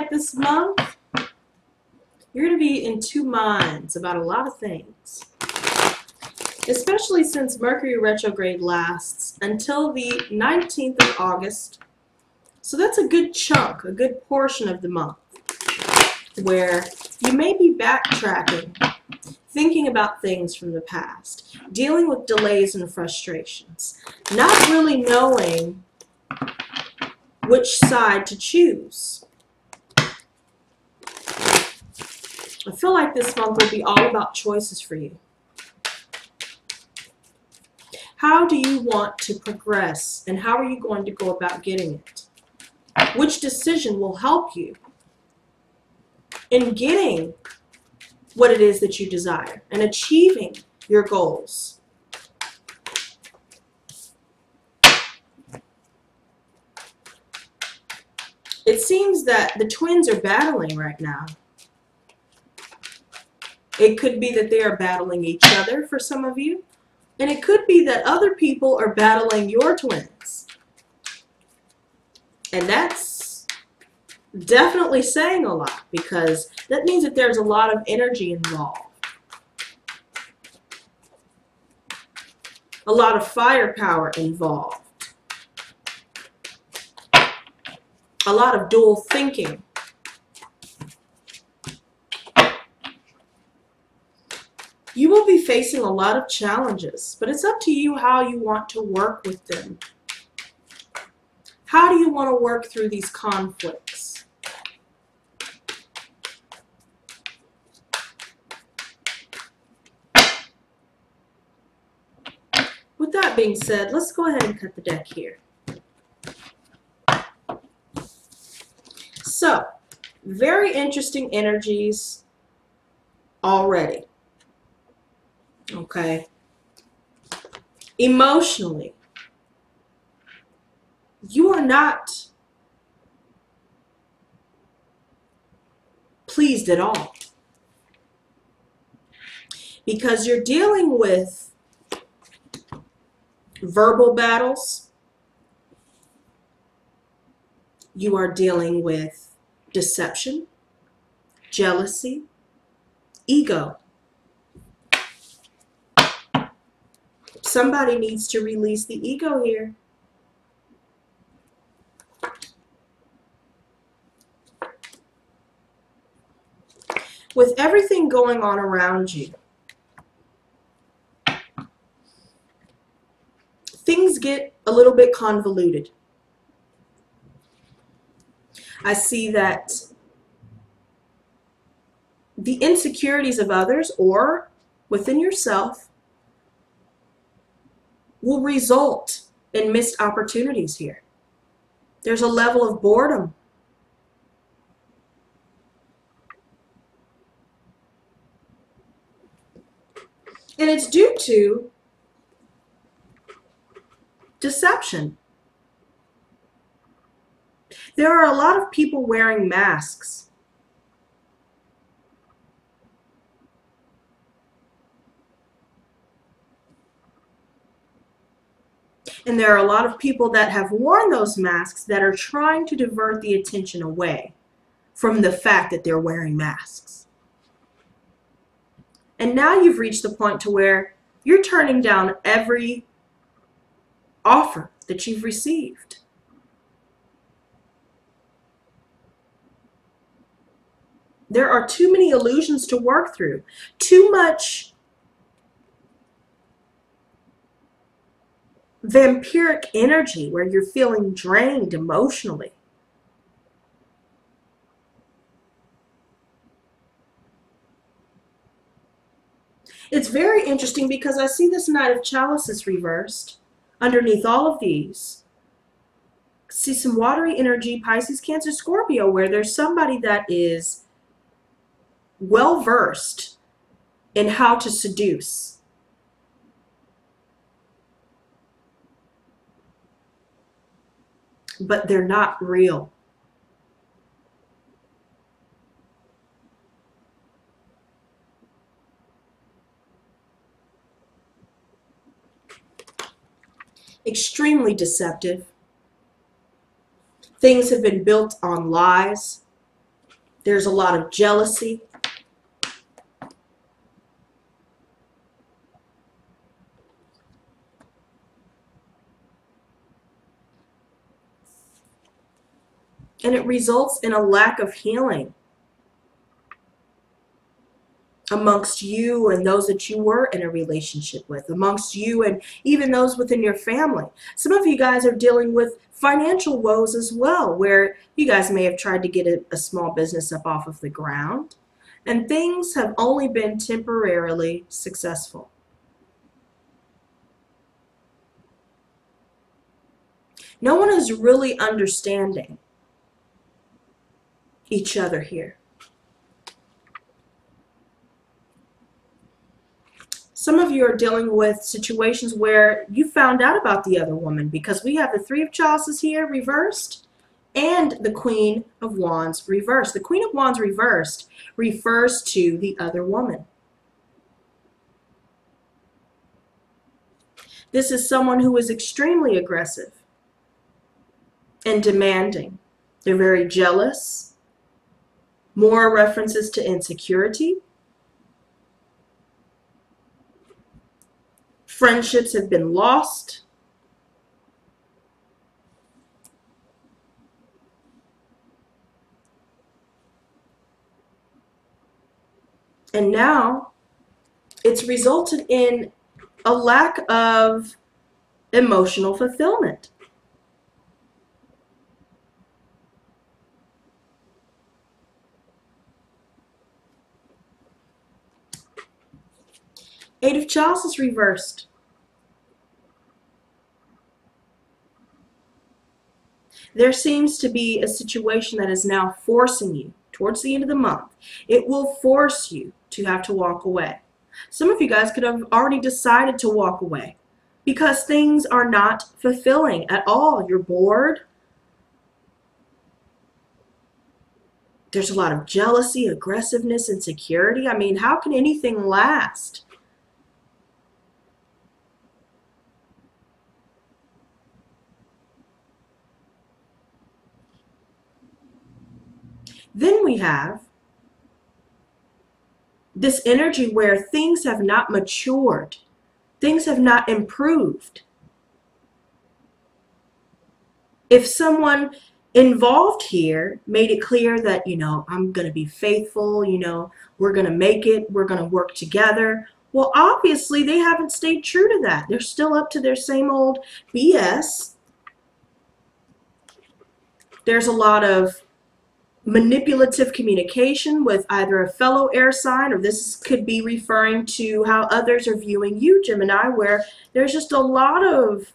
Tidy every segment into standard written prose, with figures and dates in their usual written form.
like this month, you're going to be in two minds about a lot of things. Especially since Mercury retrograde lasts until the 19th of August. So that's a good chunk, a good portion of the month where you may be backtracking, thinking about things from the past, dealing with delays and frustrations, not really knowing which side to choose. I feel like this month will be all about choices for you. How do you want to progress, and how are you going to go about getting it? Which decision will help you in getting what it is that you desire and achieving your goals? It seems that the twins are battling right now. It could be that they are battling each other for some of you. And it could be that other people are battling your twins. And that's definitely saying a lot, because that means that there's a lot of energy involved. A lot of firepower involved. A lot of dual thinking. You will be facing a lot of challenges, but it's up to you how you want to work with them. How do you want to work through these conflicts? With that being said, let's go ahead and cut the deck here. So, very interesting energies already. Okay. Emotionally, you are not pleased at all, because you're dealing with verbal battles. You are dealing with deception, jealousy, ego. Somebody needs to release the ego here. With everything going on around you, things get a little bit convoluted. I see that the insecurities of others or within yourself will result in missed opportunities here. There's a level of boredom. And it's due to deception. There are a lot of people wearing masks. And there are a lot of people that have worn those masks that are trying to divert the attention away from the fact that they're wearing masks. And now you've reached the point to where you're turning down every offer that you've received. There are too many illusions to work through. Too much vampiric energy where you're feeling drained emotionally. It's very interesting because I see this Knight of Chalices reversed underneath all of these. See some watery energy, Pisces, Cancer, Scorpio, where there's somebody that is well versed in how to seduce. But they're not real. Extremely deceptive. Things have been built on lies, There's a lot of jealousy. And it results in a lack of healing amongst you and those that you were in a relationship with, amongst you and even those within your family. Some of you guys are dealing with financial woes as well, where you guys may have tried to get a small business up off of the ground, and things have only been temporarily successful. No one is really understanding each other here. Some of you are dealing with situations where you found out about the other woman, because we have the Three of Chalices here reversed and the Queen of Wands reversed. The Queen of Wands reversed refers to the other woman. This is someone who is extremely aggressive and demanding. They're very jealous. More references to insecurity. Friendships have been lost. And now it's resulted in a lack of emotional fulfillment. Eight of Chalices reversed. There seems to be a situation that is now forcing you towards the end of the month. It will force you to have to walk away. Some of you guys could have already decided to walk away because things are not fulfilling at all. You're bored. There's a lot of jealousy, aggressiveness, insecurity. I mean, how can anything last? Then we have this energy where things have not matured. Things have not improved. If someone involved here made it clear that, you know, I'm going to be faithful, you know, we're going to make it, we're going to work together. Well, obviously they haven't stayed true to that. They're still up to their same old BS. There's a lot of manipulative communication with either a fellow air sign, or this could be referring to how others are viewing you, Gemini, where there's just a lot of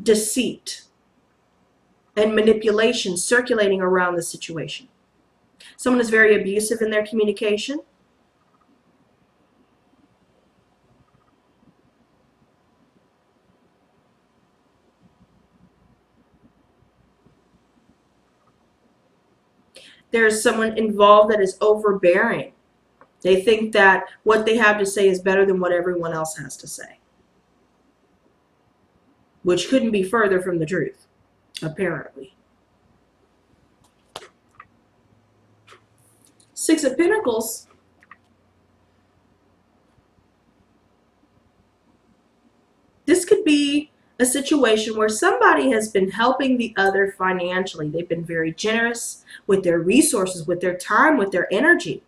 deceit and manipulation circulating around the situation. Someone is very abusive in their communication. There's someone involved that is overbearing. They think that what they have to say is better than what everyone else has to say, which couldn't be further from the truth, apparently. Six of Pentacles. This could be a situation where somebody has been helping the other financially. They've been very generous with their resources, with their time, with their energy.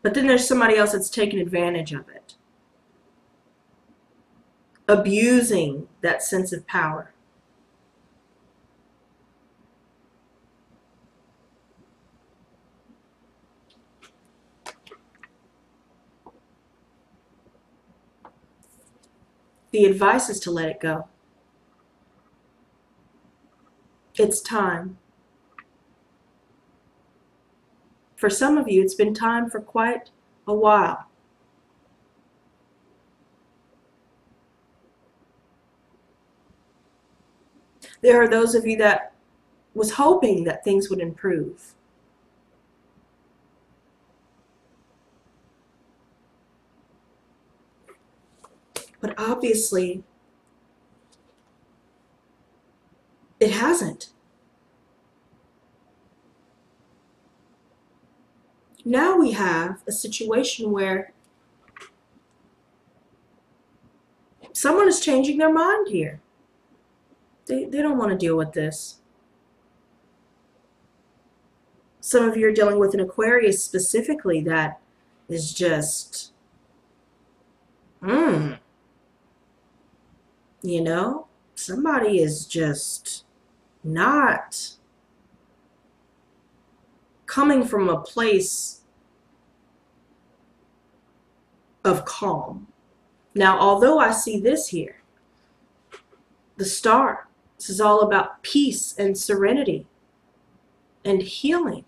But then there's somebody else that's taking advantage of it, abusing that sense of power. The advice is to let it go. It's time. For some of you, it's been time for quite a while. There are those of you that was hoping that things would improve. But obviously, it hasn't. Now we have a situation where someone is changing their mind here. They don't want to deal with this. Some of you are dealing with an Aquarius specifically that is just, you know, somebody is just not coming from a place of calm. Now, although I see this here, the star, this is all about peace and serenity and healing.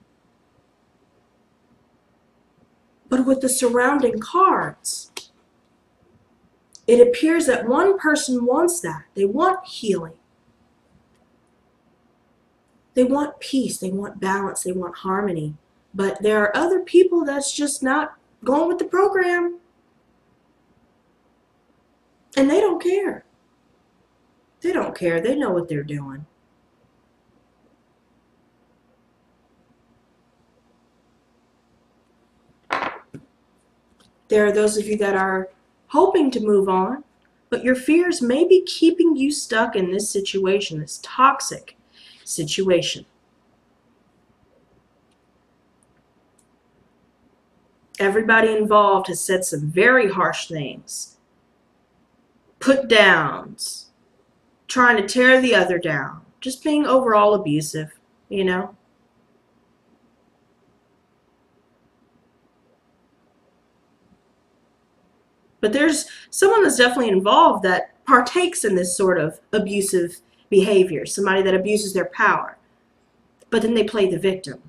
But with the surrounding cards, it appears that one person wants that. They want healing. They want peace. They want balance. They want harmony. But there are other people that's just not going with the program. And they don't care. They don't care. They know what they're doing. There are those of you that are hoping to move on, but your fears may be keeping you stuck in this situation, this toxic situation. Everybody involved has said some very harsh things. Put downs, trying to tear the other down, just being overall abusive, you know. But there's someone that's definitely involved that partakes in this sort of abusive behavior, somebody that abuses their power, but then they play the victim.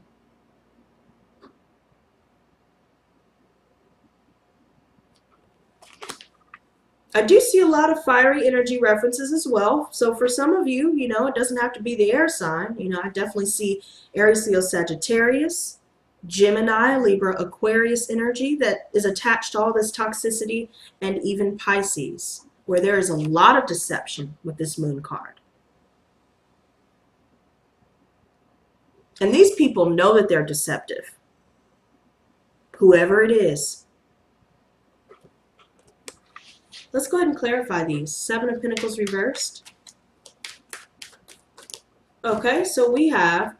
I do see a lot of fiery energy references as well. So for some of you, you know, it doesn't have to be the air sign. You know, I definitely see Aries, Leo, Sagittarius, Gemini, Libra, Aquarius energy that is attached to all this toxicity, and even Pisces, where there is a lot of deception with this moon card. And these people know that they're deceptive, whoever it is. Let's go ahead and clarify these. Seven of Pentacles reversed. Okay, so we have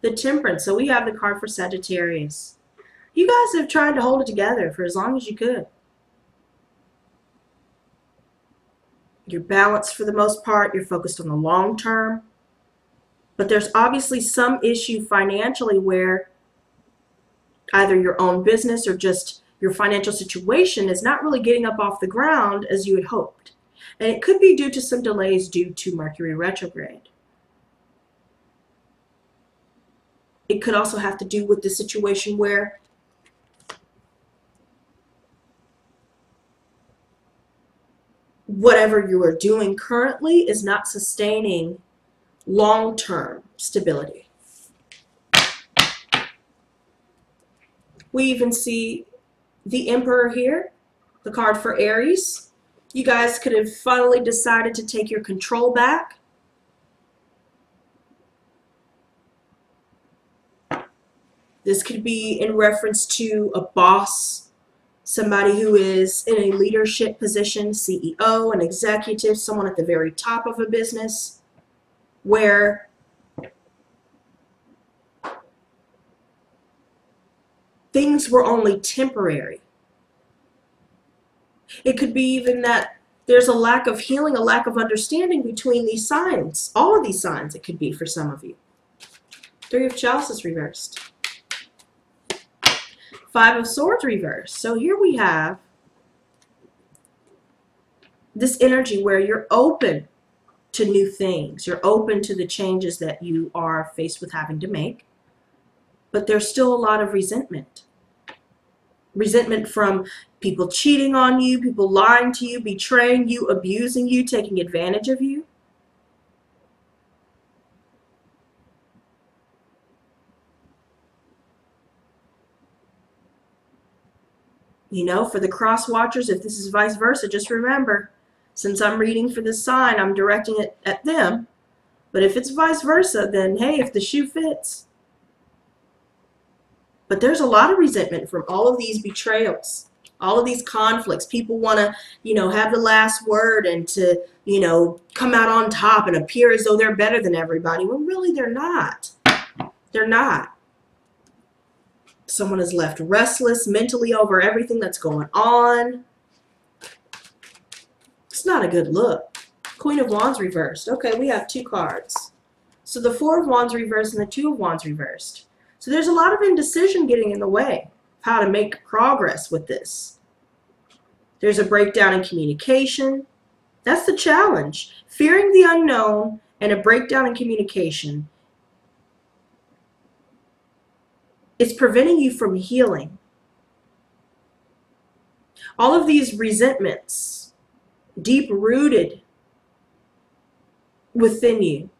the Temperance. So we have the card for Sagittarius. You guys have tried to hold it together for as long as you could. You're balanced for the most part. You're focused on the long term. But there's obviously some issue financially where either your own business or just your financial situation is not really getting up off the ground as you had hoped. And it could be due to some delays due to Mercury retrograde. It could also have to do with the situation where whatever you are doing currently is not sustaining long-term stability. We even see the Emperor here, the card for Aries. You guys could have finally decided to take your control back. This could be in reference to a boss, somebody who is in a leadership position, CEO, an executive, someone at the very top of a business, where things were only temporary. It could be even that there's a lack of healing, a lack of understanding between these signs. All of these signs it could be for some of you. Three of Chalices reversed. Five of Swords reversed. So here we have this energy where you're open to new things. You're open to the changes that you are faced with having to make. But there's still a lot of resentment. Resentment from people cheating on you, people lying to you, betraying you, abusing you, taking advantage of you. You know, for the cross watchers, if this is vice versa, just remember, since I'm reading for this sign, I'm directing it at them. But if it's vice versa, then hey, if the shoe fits. But there's a lot of resentment from all of these betrayals, all of these conflicts. People want to, have the last word and to, come out on top and appear as though they're better than everybody. When really they're not. They're not. Someone is left restless mentally over everything that's going on. It's not a good look. Queen of Wands reversed. Okay, we have 2 cards. So the 4 of Wands reversed and the 2 of Wands reversed. So there's a lot of indecision getting in the way of how to make progress with this. There's a breakdown in communication. That's the challenge. Fearing the unknown and a breakdown in communication. It's preventing you from healing. All of these resentments, deep-rooted within you,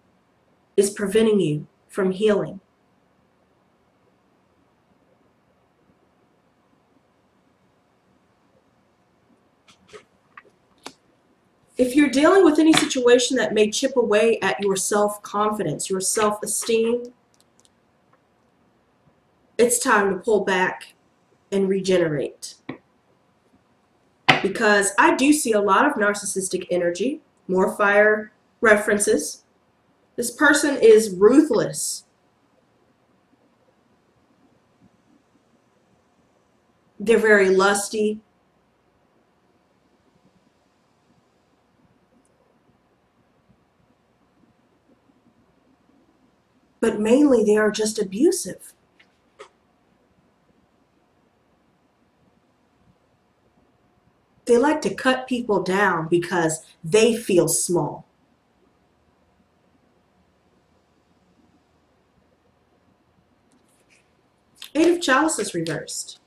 is preventing you from healing. If you're dealing with any situation that may chip away at your self-confidence, your self-esteem, it's time to pull back and regenerate. Because I do see a lot of narcissistic energy, more fire references. This person is ruthless. They're very lusty. But mainly they are just abusive. They like to cut people down because they feel small. Eight of Chalices reversed.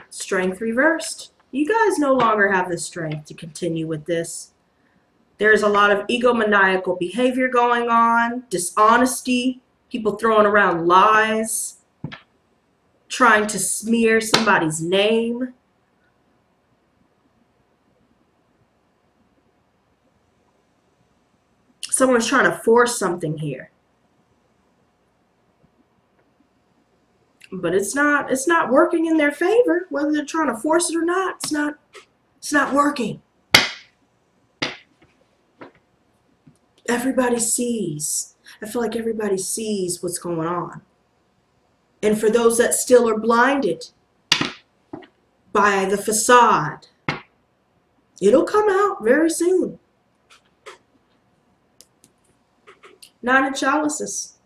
Strength reversed. You guys no longer have the strength to continue with this. There's a lot of egomaniacal behavior going on, dishonesty, people throwing around lies, trying to smear somebody's name. Someone's trying to force something here. But it's not working in their favor, whether they're trying to force it or not. It's not working. Everybody sees. I feel like everybody sees what's going on. And for those that still are blinded by the facade, it'll come out very soon. Nine of Chalices.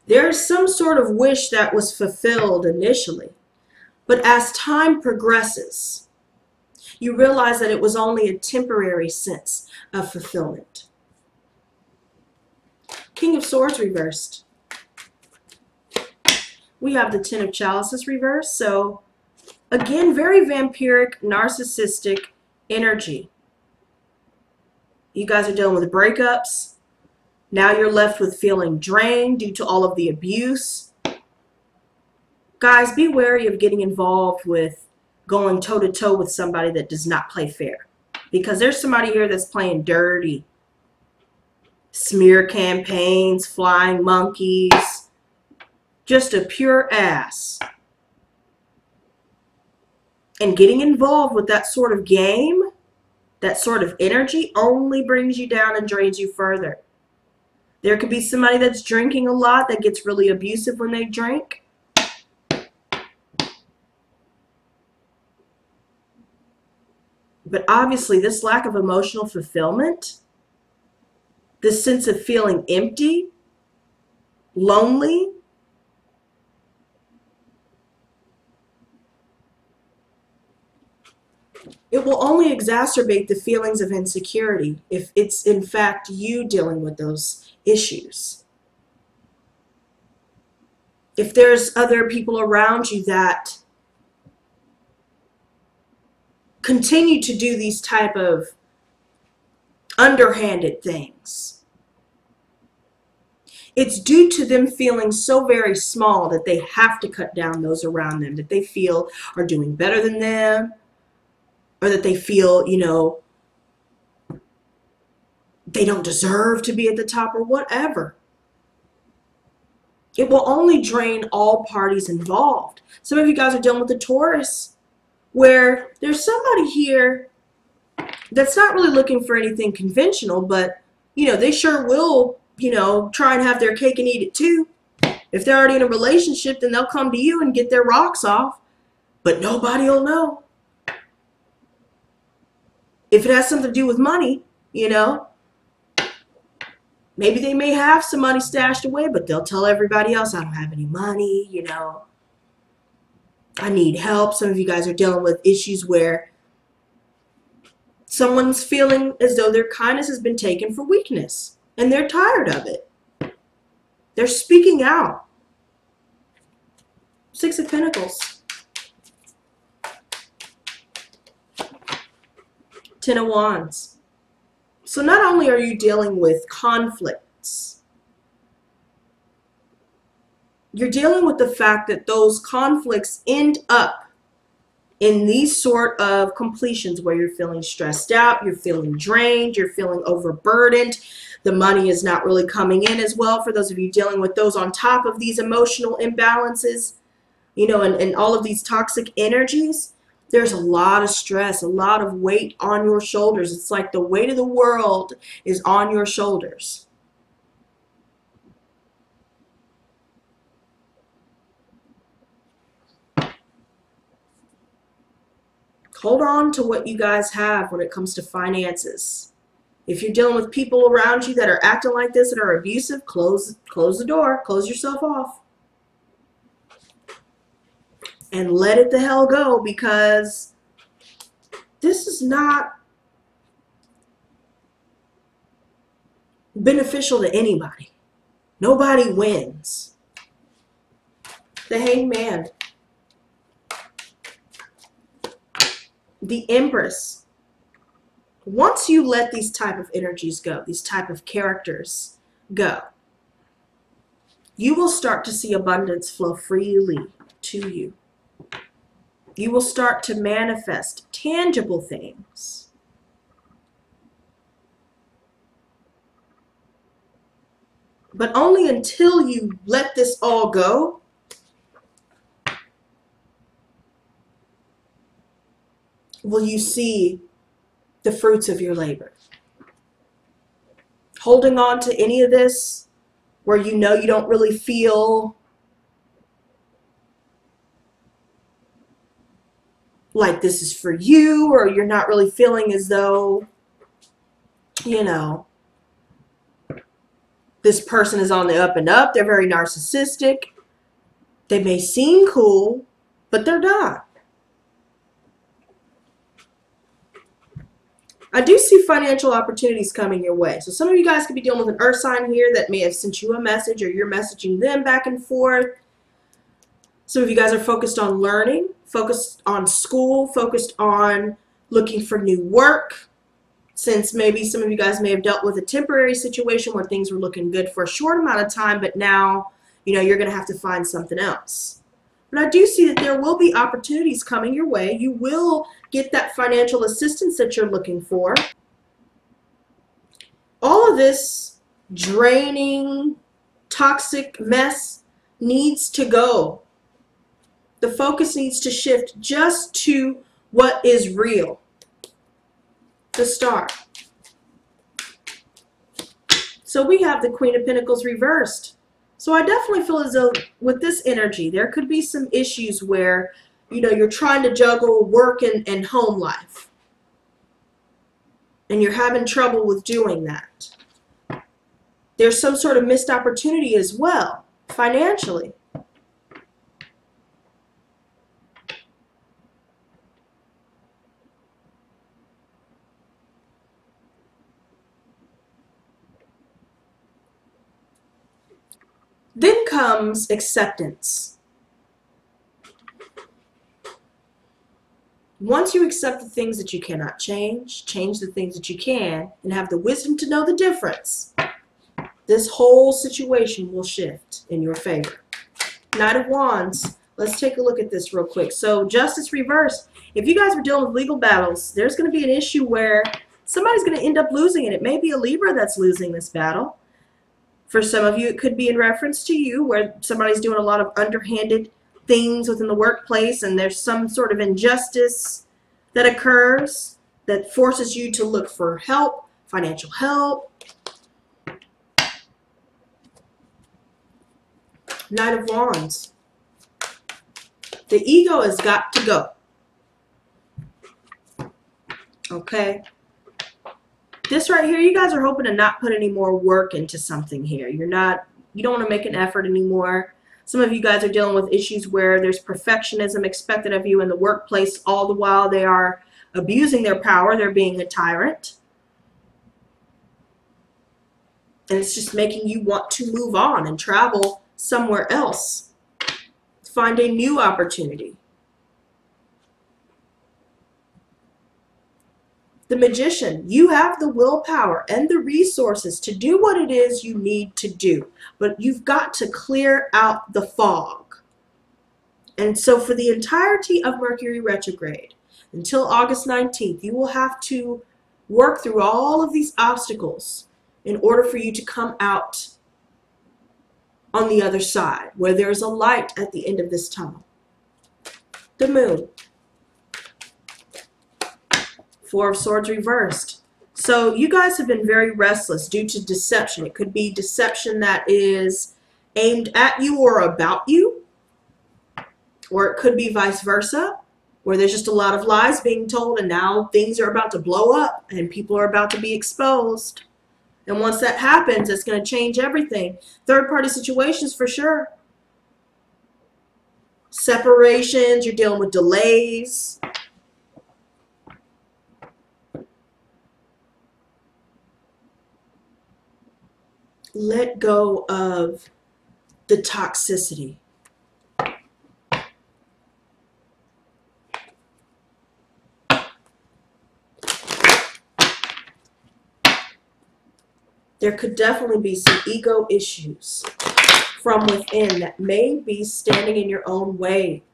There's some sort of wish that was fulfilled initially, but as time progresses, you realize that it was only a temporary sense of fulfillment. King of Swords reversed. We have the Ten of Chalices reversed. So again, very vampiric, narcissistic energy. You guys are dealing with breakups. Now you're left with feeling drained due to all of the abuse. Guys, be wary of getting involved with going toe-to-toe with somebody that does not play fair. Because there's somebody here that's playing dirty. Smear campaigns, flying monkeys. Just a pure ass. And getting involved with that sort of game, that sort of energy, only brings you down and drains you further. There could be somebody that's drinking a lot that gets really abusive when they drink. But obviously this lack of emotional fulfillment, this sense of feeling empty, lonely, it will only exacerbate the feelings of insecurity if it's in fact you dealing with those issues. If there's other people around you that continue to do these type of underhanded things, it's due to them feeling so very small that they have to cut down those around them that they feel are doing better than them, or that they feel, they don't deserve to be at the top or whatever. It will only drain all parties involved. Some of you guys are dealing with the Taurus, where there's somebody here that's not really looking for anything conventional, but, you know, they sure will, you know, try and have their cake and eat it too. If they're already in a relationship, then they'll come to you and get their rocks off, but nobody will know. If it has something to do with money, you know, maybe they may have some money stashed away, but they'll tell everybody else, I don't have any money, you know, I need help. Some of you guys are dealing with issues where someone's feeling as though their kindness has been taken for weakness, and they're tired of it. They're speaking out. Six of Pentacles. Ten of Wands. So not only are you dealing with conflicts, you're dealing with the fact that those conflicts end up in these sort of completions where you're feeling stressed out, you're feeling drained, you're feeling overburdened. The money is not really coming in as well for those of you dealing with those on top of these emotional imbalances, you know, and all of these toxic energies. There's a lot of stress, a lot of weight on your shoulders. It's like the weight of the world is on your shoulders. Hold on to what you guys have when it comes to finances. If you're dealing with people around you that are acting like this and are abusive, close the door, close yourself off. And let it the hell go, because this is not beneficial to anybody. Nobody wins. The Hanged Man. The Empress. Once you let these type of energies go, these type of characters go, you will start to see abundance flow freely to you. You will start to manifest tangible things. But only until you let this all go, will you see the fruits of your labor. Holding on to any of this where you know you don't really feel like this is for you, or you're not really feeling as though, you know, this person is on the up and up. They're very narcissistic. They may seem cool, but they're not. I do see financial opportunities coming your way. So some of you guys could be dealing with an earth sign here that may have sent you a message, or you're messaging them back and forth. Some of you guys are focused on learning, focused on school, focused on looking for new work. Since maybe some of you guys may have dealt with a temporary situation where things were looking good for a short amount of time, but now, you know, you're going to have to find something else. But I do see that there will be opportunities coming your way. You will get that financial assistance that you're looking for. All of this draining, toxic mess needs to go. The focus needs to shift just to what is real. The Star. So we have the Queen of Pentacles reversed. So I definitely feel as though with this energy, there could be some issues where, you know, you're trying to juggle work and home life. And you're having trouble with doing that. There's some sort of missed opportunity as well, financially. Then comes acceptance. Once you accept the things that you cannot change, change the things that you can, and have the wisdom to know the difference, this whole situation will shift in your favor. Knight of Wands. Let's take a look at this real quick. So Justice reversed. If you guys were dealing with legal battles, there's going to be an issue where Somebody's going to end up losing it. It may be a Libra that's losing this battle. For some of you, it could be in reference to you, where somebody's doing a lot of underhanded things within the workplace, and there's some sort of injustice that occurs that forces you to look for help, financial help. Knight of Wands. The ego has got to go. Okay? This right here, you guys are hoping to not put any more work into something here. You don't want to make an effort anymore. Some of you guys are dealing with issues where there's perfectionism expected of you in the workplace, all the while they are abusing their power. They're being a tyrant. And it's just making you want to move on and travel somewhere else. Find a new opportunity. The Magician, you have the willpower and the resources to do what it is you need to do, but you've got to clear out the fog. And so for the entirety of Mercury retrograde, until August 19th, you will have to work through all of these obstacles in order for you to come out on the other side, where there's a light at the end of this tunnel. The Moon. Four of Swords reversed. So you guys have been very restless due to deception. It could be deception that is aimed at you or about you, or it could be vice versa, where there's just a lot of lies being told and now things are about to blow up and people are about to be exposed. And once that happens, it's going to change everything. Third-party situations for sure. Separations, you're dealing with delays. Let go of the toxicity. There could definitely be some ego issues from within that may be standing in your own way.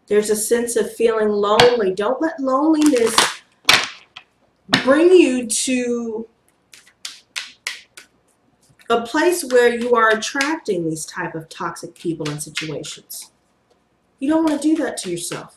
There's a sense of feeling lonely. Don't let loneliness bring you to a place where you are attracting these type of toxic people and situations. You don't want to do that to yourself.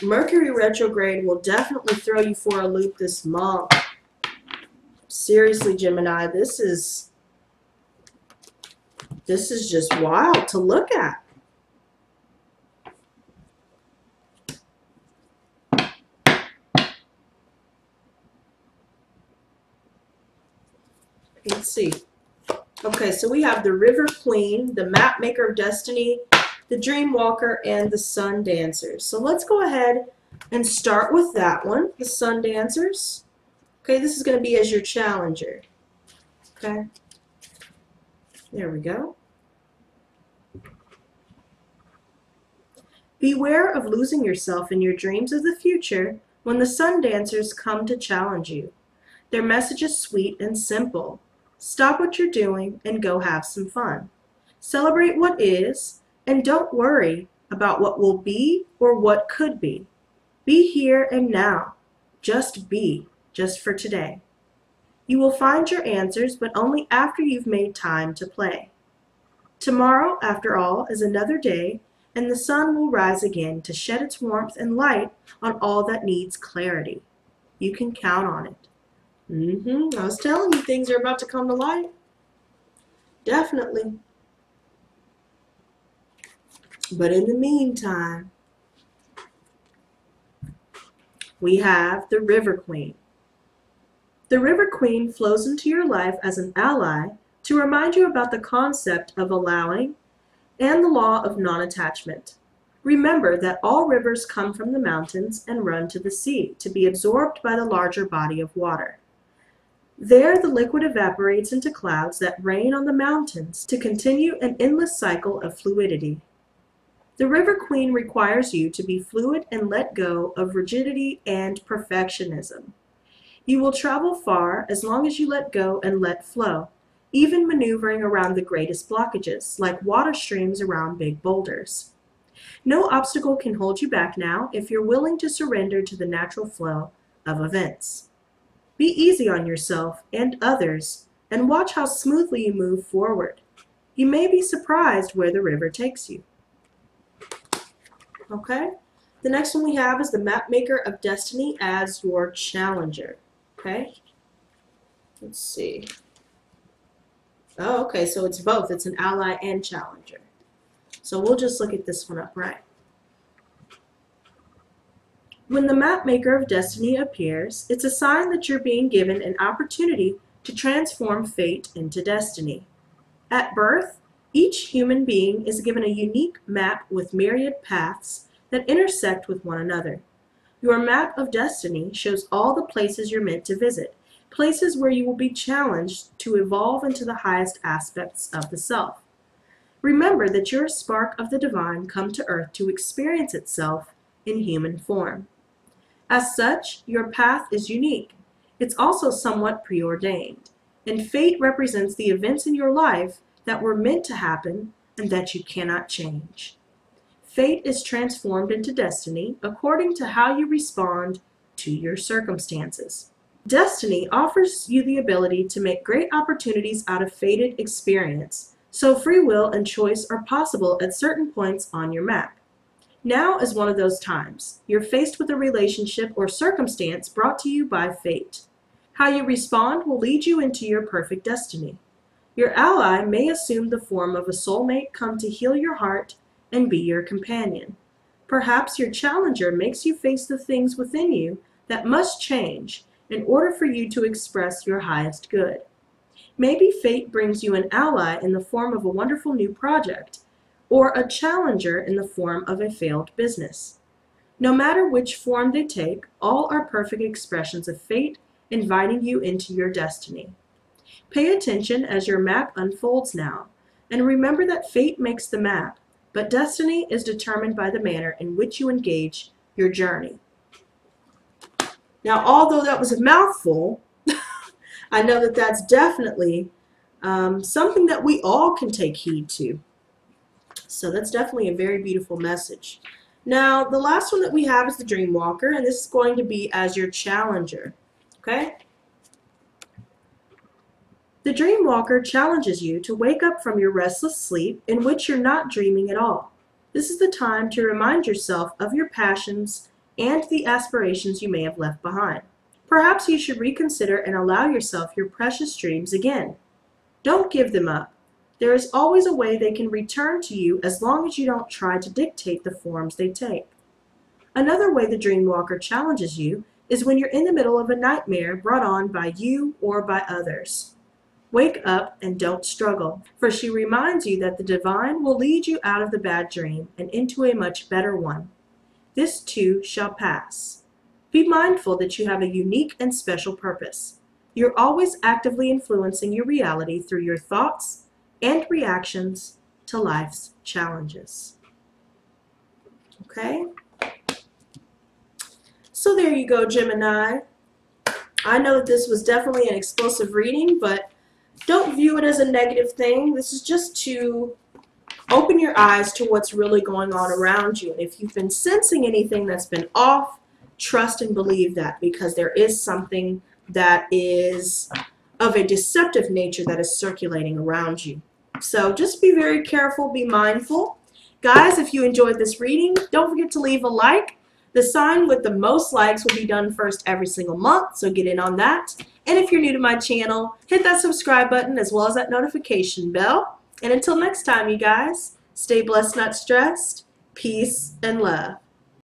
Mercury retrograde will definitely throw you for a loop this month. Seriously, Gemini, this is just wild to look at. Let's see. Okay, so we have the River Queen, the Map Maker of Destiny, the Dream Walker, and the Sun Dancers. So let's go ahead and start with that one, the Sun Dancers. Okay, this is going to be as your challenger. Okay, there we go. Beware of losing yourself in your dreams of the future when the Sun Dancers come to challenge you. Their message is sweet and simple. Stop what you're doing and go have some fun. Celebrate what is, and don't worry about what will be or what could be. Be here and now. Just be, just for today. You will find your answers, but only after you've made time to play. Tomorrow, after all, is another day, and the sun will rise again to shed its warmth and light on all that needs clarity. You can count on it. I was telling you, things are about to come to light. Definitely. But in the meantime, we have the River Queen. The River Queen flows into your life as an ally to remind you about the concept of allowing and the law of non-attachment. Remember that all rivers come from the mountains and run to the sea to be absorbed by the larger body of water. There, the liquid evaporates into clouds that rain on the mountains to continue an endless cycle of fluidity. The River Queen requires you to be fluid and let go of rigidity and perfectionism. You will travel far as long as you let go and let flow, even maneuvering around the greatest blockages, like water streams around big boulders. No obstacle can hold you back now if you're willing to surrender to the natural flow of events. Be easy on yourself and others, and watch how smoothly you move forward. You may be surprised where the river takes you. Okay? The next one we have is the Mapmaker of Destiny as your challenger. Okay? Let's see. Oh, okay, so it's both. It's an ally and challenger. So we'll just look at this one upright. When the Mapmaker of Destiny appears, it's a sign that you're being given an opportunity to transform fate into destiny. At birth, each human being is given a unique map with myriad paths that intersect with one another. Your map of destiny shows all the places you're meant to visit, places where you will be challenged to evolve into the highest aspects of the self. Remember that you're a spark of the divine come to earth to experience itself in human form. As such, your path is unique. It's also somewhat preordained, and fate represents the events in your life that were meant to happen and that you cannot change. Fate is transformed into destiny according to how you respond to your circumstances. Destiny offers you the ability to make great opportunities out of fated experience, so free will and choice are possible at certain points on your map. Now is one of those times. You're faced with a relationship or circumstance brought to you by fate. How you respond will lead you into your perfect destiny. Your ally may assume the form of a soulmate come to heal your heart and be your companion. Perhaps your challenger makes you face the things within you that must change in order for you to express your highest good. Maybe fate brings you an ally in the form of a wonderful new project, or a challenger in the form of a failed business. No matter which form they take, all are perfect expressions of fate inviting you into your destiny. Pay attention as your map unfolds now, and remember that fate makes the map, but destiny is determined by the manner in which you engage your journey. Now, although that was a mouthful, I know that that's definitely something that we all can take heed to. So that's definitely a very beautiful message. Now, the last one that we have is the Dream Walker, and this is going to be as your challenger. Okay? The Dream Walker challenges you to wake up from your restless sleep in which you're not dreaming at all. This is the time to remind yourself of your passions and the aspirations you may have left behind. Perhaps you should reconsider and allow yourself your precious dreams again. Don't give them up. There is always a way they can return to you as long as you don't try to dictate the forms they take. Another way the Dream Walker challenges you is when you're in the middle of a nightmare brought on by you or by others. Wake up and don't struggle, for she reminds you that the divine will lead you out of the bad dream and into a much better one. This too shall pass. Be mindful that you have a unique and special purpose. You're always actively influencing your reality through your thoughts and reactions to life's challenges. Okay? So there you go, Gemini. I know that this was definitely an explosive reading, but don't view it as a negative thing. This is just to open your eyes to what's really going on around you. And if you've been sensing anything that's been off, trust and believe that, because there is something that is of a deceptive nature that is circulating around you. So just be very careful, be mindful. Guys, if you enjoyed this reading, don't forget to leave a like. The sign with the most likes will be done first every single month, so get in on that. And if you're new to my channel, hit that subscribe button as well as that notification bell. And until next time, you guys, stay blessed, not stressed. Peace and love.